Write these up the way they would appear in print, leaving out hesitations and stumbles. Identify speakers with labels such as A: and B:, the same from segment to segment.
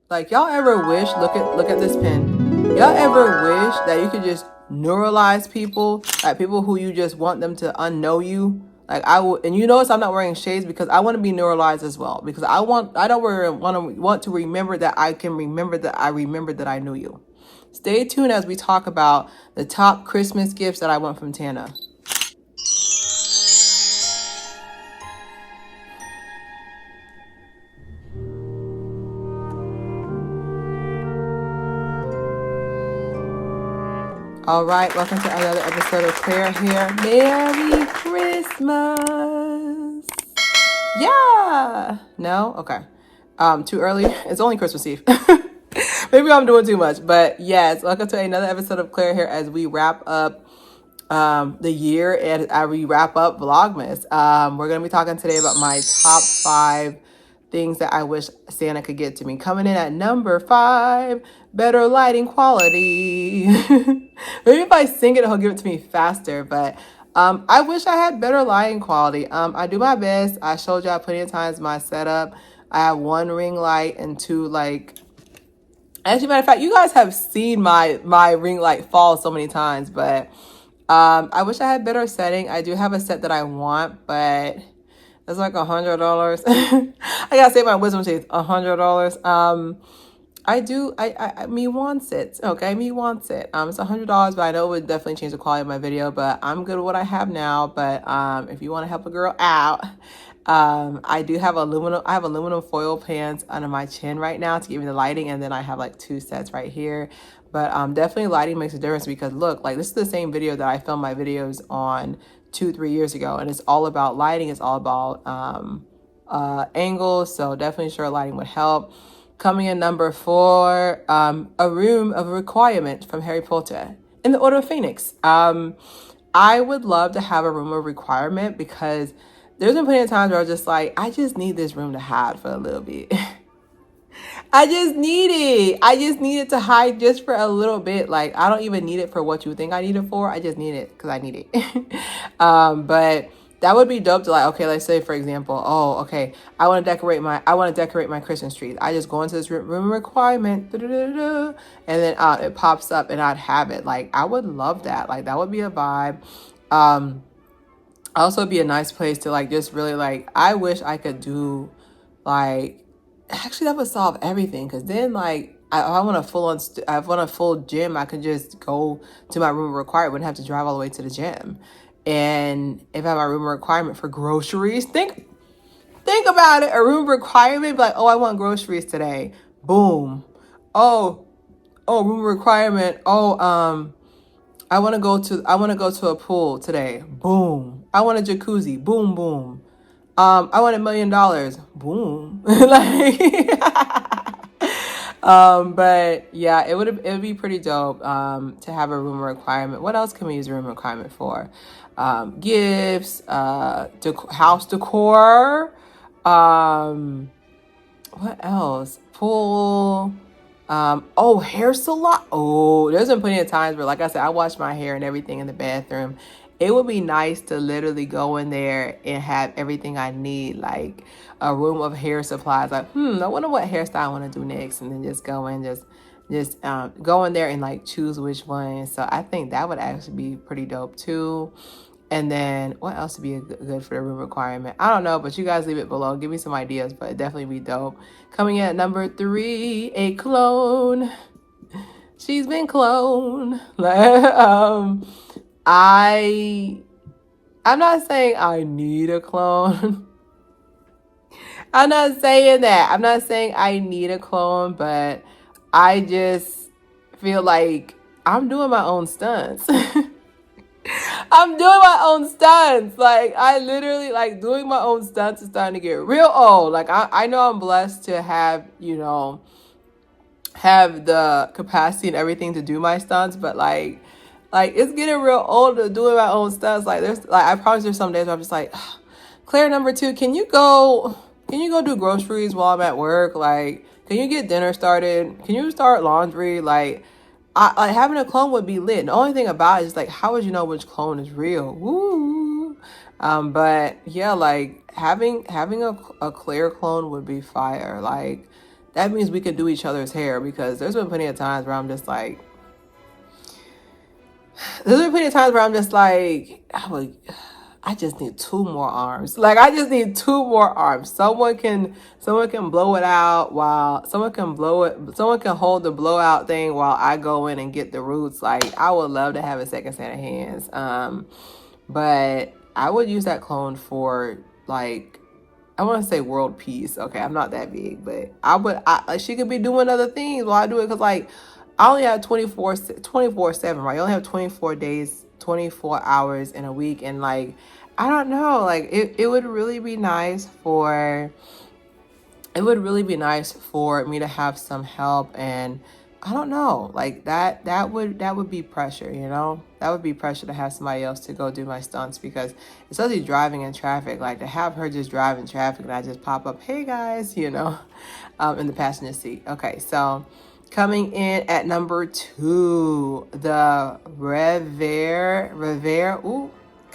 A: Like, y'all ever wish, look at this pen. Y'all ever wish that you could just neuralize people, like people who you just want them to unknow you? Like I will, and you notice I'm not wearing shades because I want to be neuralized as well. Because I don't want to remember that I can remember that I remembered that I knew you. Stay tuned as we talk about the top Christmas gifts that I want from Tana. All right, welcome to another episode of Claire here. Merry Christmas. Yeah. No? Okay. Too early? It's only Christmas Eve. Maybe I'm doing too much. But yes, welcome to another episode of Claire here as we wrap up the year and we wrap up Vlogmas. We're going to be talking today about my top 5 things that I wish Santa could get to me. Coming in at number 5, better lighting quality. Maybe if I sing it, he'll give it to me faster. But I wish I had better lighting quality. I do my best. I showed y'all plenty of times my setup. I have 1 ring light and 2 like. Actually, matter of fact, you guys have seen my ring light fall so many times, but I wish I had better setting. I do have a set that I want, but it's like $100. I gotta say my wisdom teeth, $100. Me wants it. Okay, me wants it. It's $100, but I know it would definitely change the quality of my video, but I'm good with what I have now. But if you want to help a girl out, I have aluminum foil pans under my chin right now to give me the lighting, and then I have like 2 sets right here. But definitely lighting makes a difference because look, like this is the same video that I filmed my videos on 2-3 years ago, and it's all about lighting. It's all about angles. So definitely sure lighting would help. Coming in number 4, a room of requirement from Harry Potter in the Order of Phoenix. I would love to have a room of requirement because there's been plenty of times where I was just like, I just need this room to hide for a little bit. I just need it. I just need it to hide just for a little bit. Like, I don't even need it for what you think I need it for. I just need it because I need it. But that would be dope to like, okay, let's say for example, oh, okay, I want to decorate my Christmas tree. I just go into this room requirement, and then it pops up and I'd have it. Like, I would love that. Like, that would be a vibe. Also be a nice place to like, just really like, I wish I could do like, actually that would solve everything. Cause then like, I want a full gym. I could just go to my room requirement. Wouldn't have to drive all the way to the gym. And if I have my room requirement for groceries, think about it. A room requirement, like, oh, I want groceries today. Boom. Oh, room requirement. Oh, I want to go to a pool today. Boom. I want a jacuzzi. Boom, boom. I want $1 million. Boom. Like, but yeah, it would be pretty dope to have a room requirement. What else can we use a room requirement for? Gifts, house decor. What else? Pool. Hair salon. Oh, there's been plenty of times where, like I said, I wash my hair and everything in the bathroom. It would be nice to literally go in there and have everything I need, like a room of hair supplies. Like, I wonder what hairstyle I want to do next, and then just go in, just go in there and like choose which one. So I think that would actually be pretty dope too. And then what else would be good for the room requirement? I don't know, but you guys leave it below. Give me some ideas, but it'd definitely be dope. Coming in at number 3, a clone. She's been cloned. I'm not saying I need a clone. I'm not saying that. I'm not saying I need a clone, but I just feel like I'm doing my own stunts. I'm doing my own stunts. Like, I literally, like, doing my own stunts is starting to get real old. Like, I know I'm blessed to have, have the capacity and everything to do my stunts, but like it's getting real old to doing my own stunts. Like, I promise there's some days where I'm just like, Claire, number 2, can you go do groceries while I'm at work? Like, can you get dinner started? Can you start laundry? Like, having a clone would be lit. The only thing about it is like, how would you know which clone is real? Woo. But yeah, like having a clear clone would be fire. Like, that means we can do each other's hair, because there's been plenty of times where I'm just like, I just need two more arms. Like, I just need two more arms. Someone can blow it out while someone can hold the blowout thing while I go in and get the roots. Like, I would love to have a second set of hands. But I would use that clone for, like, I want to say world peace. Okay, I'm not that big, but like, she could be doing other things while I do it, because, like, I only have 24/7, right? I only have 24 days, 24 hours in a week. And, like, I don't know, like, it would really be nice for me to have some help. And I don't know, like, that would be pressure, you know? That would be pressure to have somebody else to go do my stunts, because especially driving in traffic, like, to have her just drive in traffic and I just pop up, hey guys, you know, in the passenger seat. Okay, so coming in at number 2, the revair,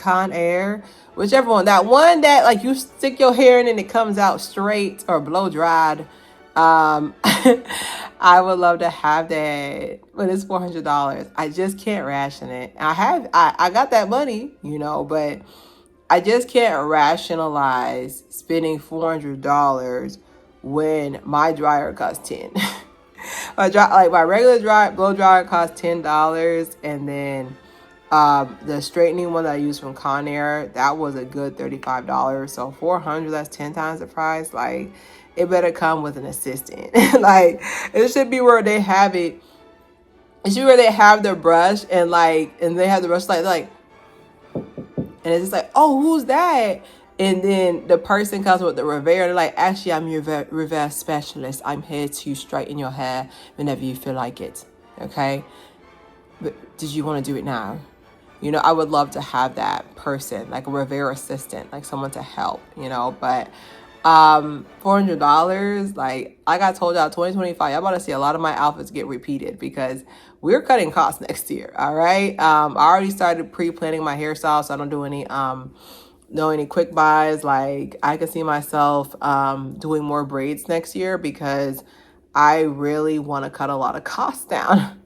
A: Haire, whichever one. That one that, like, you stick your hair in and it comes out straight or blow dried. I would love to have that, but it's $400. I just can't ration it. I got that money, you know, but I just can't rationalize spending $400 when my dryer costs 10. My regular blow dryer costs $10, and then the straightening one that I used from Conair, that was a good $35. So $400, that's 10 times the price. Like, it better come with an assistant. Like, it should be where they have it. It should be where they have the brush, and they have the brush like, and it's just like, oh, who's that? And then the person comes with the revair. They're like, actually, I'm your revair specialist. I'm here to straighten your hair whenever you feel like it. Okay? But did you want to do it now? You know, I would love to have that person, like a revair assistant, like someone to help, you know. But $400, like I told y'all, 2025, y'all about to see a lot of my outfits get repeated, because we're cutting costs next year. All right. I already started pre-planning my hairstyle, so I don't do any quick buys. Like, I can see myself doing more braids next year, because I really want to cut a lot of costs down.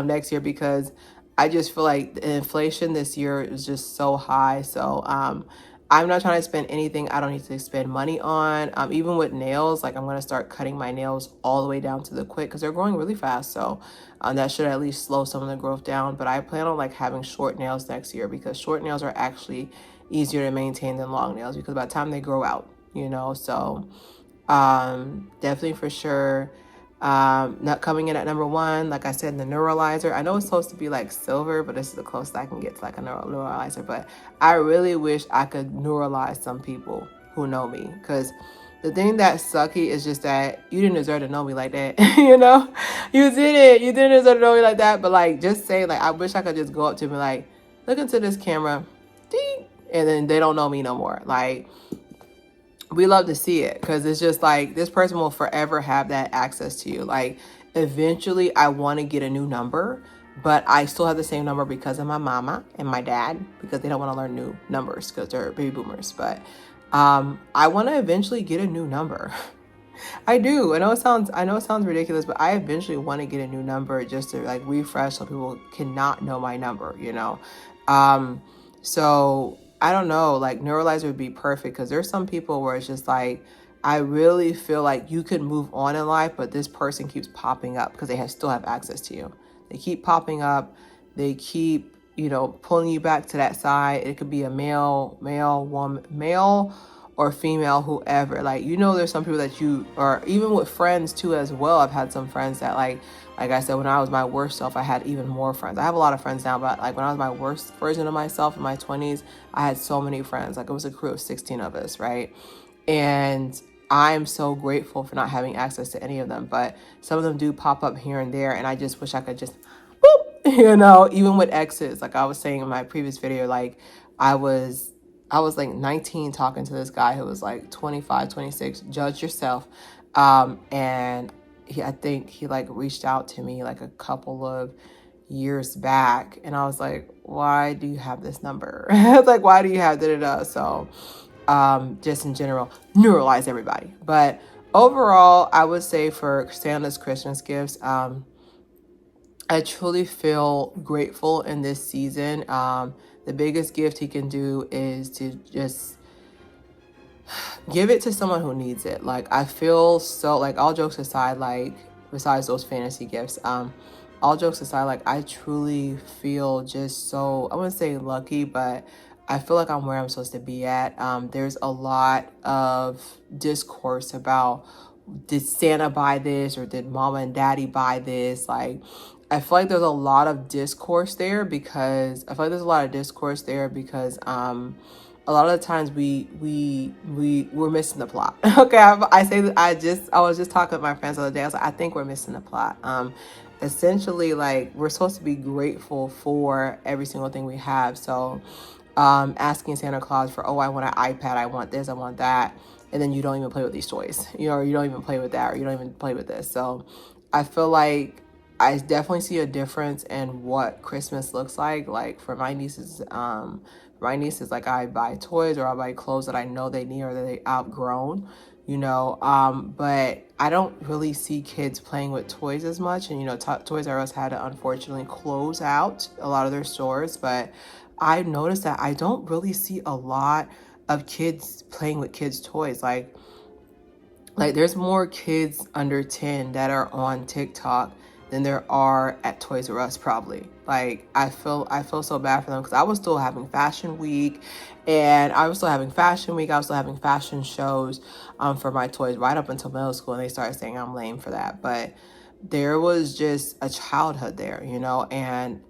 A: Next year, because I just feel like the inflation this year is just so high. So I'm not trying to spend anything I don't need to spend money on. Even with nails, like, I'm going to start cutting my nails all the way down to the quick, because they're growing really fast. So that should at least slow some of the growth down. But I plan on, like, having short nails next year, because short nails are actually easier to maintain than long nails, because by the time they grow out, you know. So definitely for sure. Not coming in at number 1, like I said, the neuralizer. I know it's supposed to be like silver, but this is the closest I can get to like a neuralizer. But I really wish I could neuralize some people who know me, because the thing that's sucky is just that you didn't deserve to know me like that. You know, you didn't deserve to know me like that. But, like, just say, like, I wish I could just go up to me, like, look into this camera, ding, and then they don't know me no more. Like, we love to see it, because it's just like, this person will forever have that access to you. Like, eventually I want to get a new number, but I still have the same number because of my mama and my dad, because they don't want to learn new numbers because they're baby boomers. But I want to eventually get a new number. I do. I know it sounds ridiculous, but I eventually want to get a new number, just to, like, refresh, so people cannot know my number, you know. So I don't know, like, neuralizer would be perfect, because there's some people where it's just like, I really feel like you could move on in life, but this person keeps popping up because they still have access to you. They keep popping up. They keep, you know, pulling you back to that side. It could be a male or female, whoever. Like, you know, there's some people that you, or even with friends too as well. I've had some friends that, like I said, when I was my worst self, I had even more friends. I have a lot of friends now, but, like, when I was my worst version of myself in my 20s, I had so many friends. Like, it was a crew of 16 of us, right? And I'm so grateful for not having access to any of them, but some of them do pop up here and there, and I just wish I could just, boop, you know. Even with exes, like I was saying in my previous video, like, I was like 19 talking to this guy who was like 25, 26, judge yourself. And I think he, like, reached out to me, like, a couple of years back, and I was like, why do you have this number? Like, why do you have da-da-da? So just in general, neuralize everybody. But overall, I would say for Santa's Christmas gifts, I truly feel grateful in this season. The biggest gift he can do is to just give it to someone who needs it. Like, I feel so, like, all jokes aside, like, besides those fantasy gifts, all jokes aside, like, I truly feel just so, I wouldn't say lucky, but I feel like I'm where I'm supposed to be at. There's a lot of discourse about, did Santa buy this, or did mama and daddy buy this? Like, I feel like there's a lot of discourse there because a lot of the times we're missing the plot. Okay, I say that I was just talking with my friends the other day. I was like, I think we're missing the plot. Essentially, like, we're supposed to be grateful for every single thing we have. So, asking Santa Claus for, oh, I want an iPad, I want this, I want that, and then you don't even play with these toys, or you don't even play with that, or you don't even play with this. So, I feel like I definitely see a difference in what Christmas looks like. Like, for my nieces, like, I buy toys or I buy clothes that I know they need or that they outgrown, but I don't really see kids playing with toys as much. And, Toys R Us had to unfortunately close out a lot of their stores, but I've noticed that I don't really see a lot of kids playing with kids' toys. Like there's more kids under 10 that are on TikTok than there are at Toys R Us, probably. Like, I feel so bad for them because I was still having fashion week, I was still having fashion shows for my toys right up until middle school, and they started saying I'm lame for that. But there was just a childhood there, and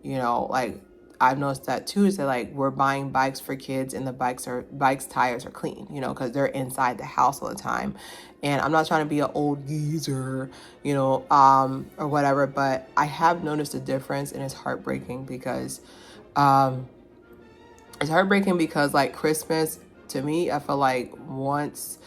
A: like, I've noticed that too, is that, like, we're buying bikes for kids and the bikes tires are clean, because they're inside the house all the time. And I'm not trying to be an old geezer, or whatever, but I have noticed a difference, and it's heartbreaking because like, Christmas, to me, I feel like once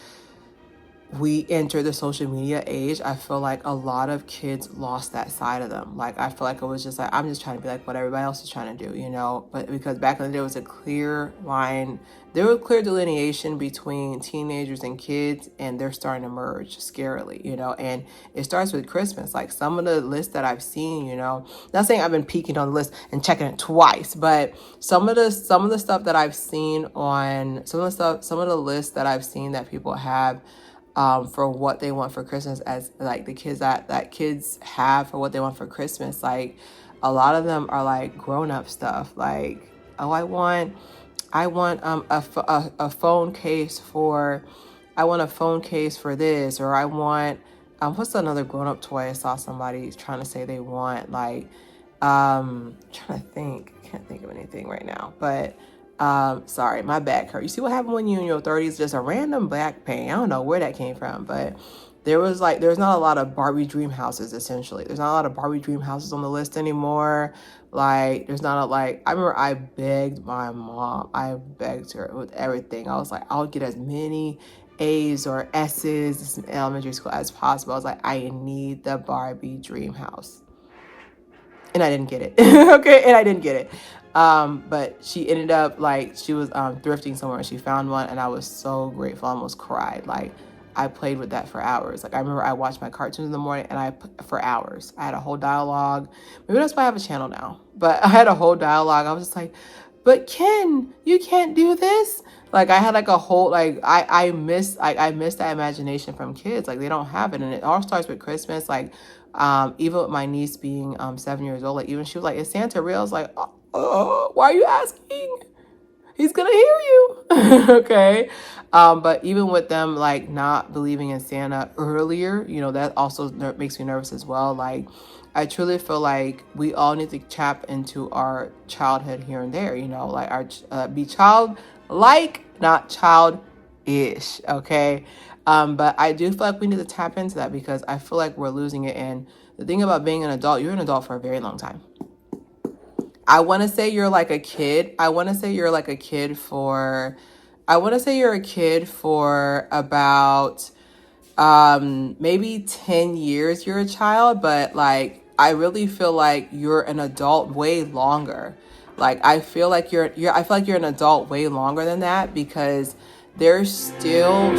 A: we enter the social media age, I feel like a lot of kids lost that side of them. Like, I feel like it was just like, I'm just trying to be like what everybody else is trying to do, but because back then there was a clear line, there was clear delineation between teenagers and kids, and they're starting to merge scarily, and it starts with Christmas. Like, some of the lists that I've seen, not saying I've been peeking on the list and checking it twice, but some of the stuff that I've seen on some of the lists that I've seen that people have for what they want for Christmas, as like the kids that kids have for what they want for Christmas. Like, a lot of them are like grown-up stuff. Like, oh, I want a phone case for, this, or I want what's another grown-up toy I saw somebody trying to say they want, like, trying to think, I can't think of anything right now, but sorry, my back hurt. You see what happened when you're in your 30s? Just a random back pain. I don't know where that came from, but there's not a lot of Barbie dream houses, essentially. There's not a lot of Barbie dream houses on the list anymore. Like, there's not I remember I begged my mom. I begged her with everything. I was like, I'll get as many A's or S's in elementary school as possible. I was like, I need the Barbie dream house. And I didn't get it. Okay, and I didn't get it. But she ended up, like, she was thrifting somewhere and she found one, and I was so grateful. I almost cried. Like, I played with that for hours. Like, I remember I watched my cartoons in the morning, and for hours. I had a whole dialogue. Maybe that's why I have a channel now. But I had a whole dialogue. I was just like, but Ken, you can't do this. Like, I had like a whole, like, I miss that imagination from kids. Like, they don't have it. And it all starts with Christmas. Like, even with my niece being 7 years old, like, even she was like, is Santa real? I was like, why are you asking? He's gonna hear you. Okay. But even with them, like, not believing in Santa earlier, that also makes me nervous as well. Like, I truly feel like we all need to tap into our childhood here and there, like, our be childlike, not childish. Okay. But I do feel like we need to tap into that because I feel like we're losing it. And the thing about being an adult, you're an adult for a very long time. I want to say you're like a kid. I want to say you're a kid for about maybe 10 years you're a child, but like, I really feel like you're an adult way longer. Like, I feel like you're an adult way longer than that because there's still